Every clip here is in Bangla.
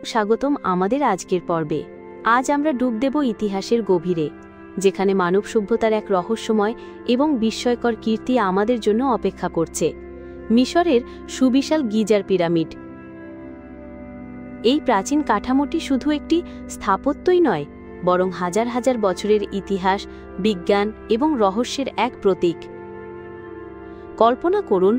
স্বাগতম আমাদের আজকের পর্বে। আজ আমরা ডুব দেব ইতিহাসের গভীরে, যেখানে মানব সভ্যতার এক রহস্যময় এবং বিস্ময়কর কীর্তি আমাদের জন্য অপেক্ষা করছে। মিশরের সুবিশাল গিজার পিরামিড। এই প্রাচীন কাঠামোটি শুধু একটি স্থাপত্যই নয়, বরং হাজার হাজার বছরের ইতিহাস, বিজ্ঞান এবং রহস্যের এক প্রতীক। কল্পনা করুন,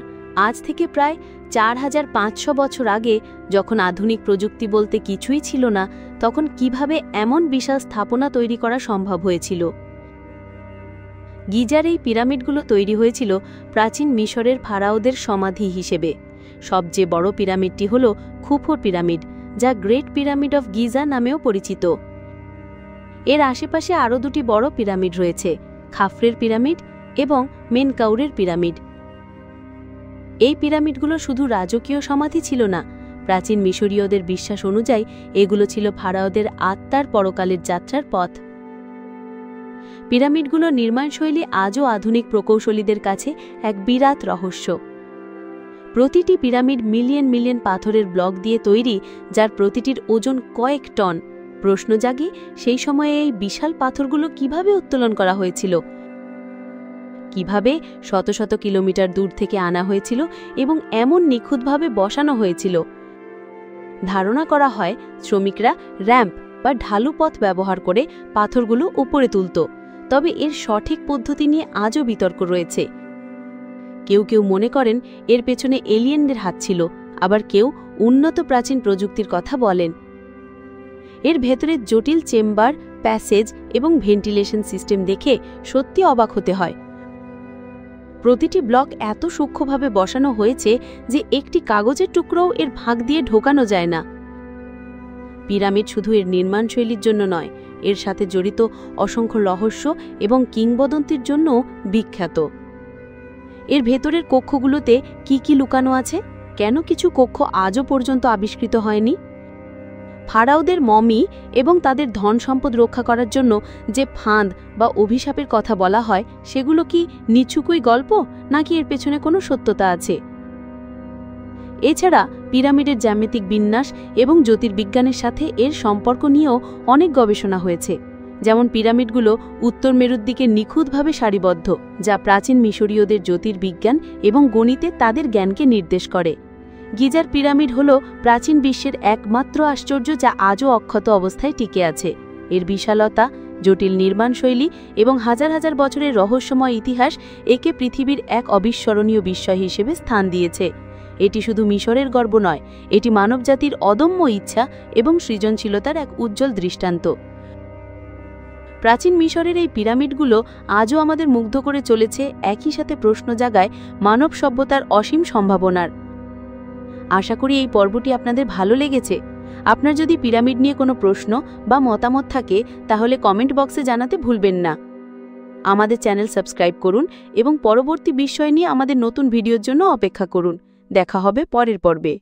আজ থেকে প্রায় 4500 বছর আগে, যখন আধুনিক প্রযুক্তি বলতে কিছুই ছিল না, তখন কিভাবে এমন বিশাল স্থাপনা তৈরি করা সম্ভব হয়েছিল। গিজার এই পিরামিডগুলো তৈরি হয়েছিল প্রাচীন মিশরের ফারাওদের সমাধি হিসেবে। সবচেয়ে বড় পিরামিডটি হল খুফু পিরামিড, যা গ্রেট পিরামিড অফ গিজা নামেও পরিচিত। এর আশেপাশে আরও দুটি বড় পিরামিড রয়েছে, খাফরের পিরামিড এবং মেনকাউরের পিরামিড। এই পিরামিডগুলো শুধু রাজকীয় সমাধি ছিল না, প্রাচীন মিশরীয়দের বিশ্বাস অনুযায়ী এগুলো ছিল ফারাওদের আত্মার পরকালের যাত্রার পথ। পিরামিডগুলোর নির্মাণশৈলী আজও আধুনিক প্রকৌশলীদের কাছে এক বিরাট রহস্য। প্রতিটি পিরামিড মিলিয়ন মিলিয়ন পাথরের ব্লক দিয়ে তৈরি, যার প্রতিটির ওজন কয়েক টন। প্রশ্ন জাগে, সেই সময়ে এই বিশাল পাথরগুলো কিভাবে উত্তোলন করা হয়েছিল, কিভাবে শত শত কিলোমিটার দূর থেকে আনা হয়েছিল এবং এমন নিখুঁতভাবে বসানো হয়েছিল। ধারণা করা হয় শ্রমিকরা র্যাম্প বা ঢালু পথ ব্যবহার করে পাথরগুলো উপরে তুলত, তবে এর সঠিক পদ্ধতি নিয়ে আজও বিতর্ক রয়েছে। কেউ কেউ মনে করেন এর পেছনে এলিয়েনদের হাত ছিল, আবার কেউ উন্নত প্রাচীন প্রযুক্তির কথা বলেন। এর ভেতরে জটিল চেম্বার, প্যাসেজ এবং ভেন্টিলেশন সিস্টেম দেখে সত্যি অবাক হতে হয়। প্রতিটি ব্লক এত সূক্ষ্মভাবে বসানো হয়েছে যে একটি কাগজের টুকরোও এর ফাঁক দিয়ে ঢোকানো যায় না। পিরামিড শুধু এর নির্মাণশৈলীর জন্য নয়, এর সাথে জড়িত অসংখ্য রহস্য এবং কিংবদন্তির জন্য বিখ্যাত। এর ভেতরের কক্ষগুলোতে কি কি লুকানো আছে, কেন কিছু কক্ষ আজও পর্যন্ত আবিষ্কৃত হয়নি, ফারাওদের মমি এবং তাদের ধন সম্পদ রক্ষা করার জন্য যে ফাঁদ বা অভিশাপের কথা বলা হয়, সেগুলো কি নিছুকই গল্প, নাকি এর পেছনে কোনো সত্যতা আছে? এছাড়া পিরামিডের জ্যামিতিক বিন্যাস এবং জ্যোতির্বিজ্ঞানের সাথে এর সম্পর্ক নিয়েও অনেক গবেষণা হয়েছে। যেমন প্যারামিডগুলো উত্তর মেরুর দিকে নিখুঁতভাবে সারিবদ্ধ, যা প্রাচীন মিশরীয়দের জ্যোতির্বিজ্ঞান এবং গণিতে তাদের জ্ঞানকে নির্দেশ করে। গিজার পিরামিড হল প্রাচীন বিশ্বের একমাত্র আশ্চর্য যা আজও অক্ষত অবস্থায় টিকে আছে। এর বিশালতা, জটিল নির্মাণশৈলী এবং হাজার হাজার বছরের রহস্যময় ইতিহাস একে পৃথিবীর এক অবিস্মরণীয় বিস্ময় হিসেবে স্থান দিয়েছে। এটি শুধু মিশরের গর্ব নয়, এটি মানবজাতির অদম্য ইচ্ছা এবং সৃজনশীলতার এক উজ্জ্বল দৃষ্টান্ত। প্রাচীন মিশরের এই পিরামিডগুলো আজও আমাদের মুগ্ধ করে চলেছে, একই সাথে প্রশ্ন জাগায় মানব সভ্যতার অসীম সম্ভাবনার। আশা করি এই পর্বটি আপনাদের ভালো লেগেছে। আপনার যদি পিরামিড নিয়ে কোনো প্রশ্ন বা মতামত থাকে, তাহলে কমেন্ট বক্সে জানাতে ভুলবেন না। আমাদের চ্যানেল সাবস্ক্রাইব করুন এবং পরবর্তী বিষয় নিয়ে আমাদের নতুন ভিডিওর জন্য অপেক্ষা করুন। দেখা হবে পরের পর্বে।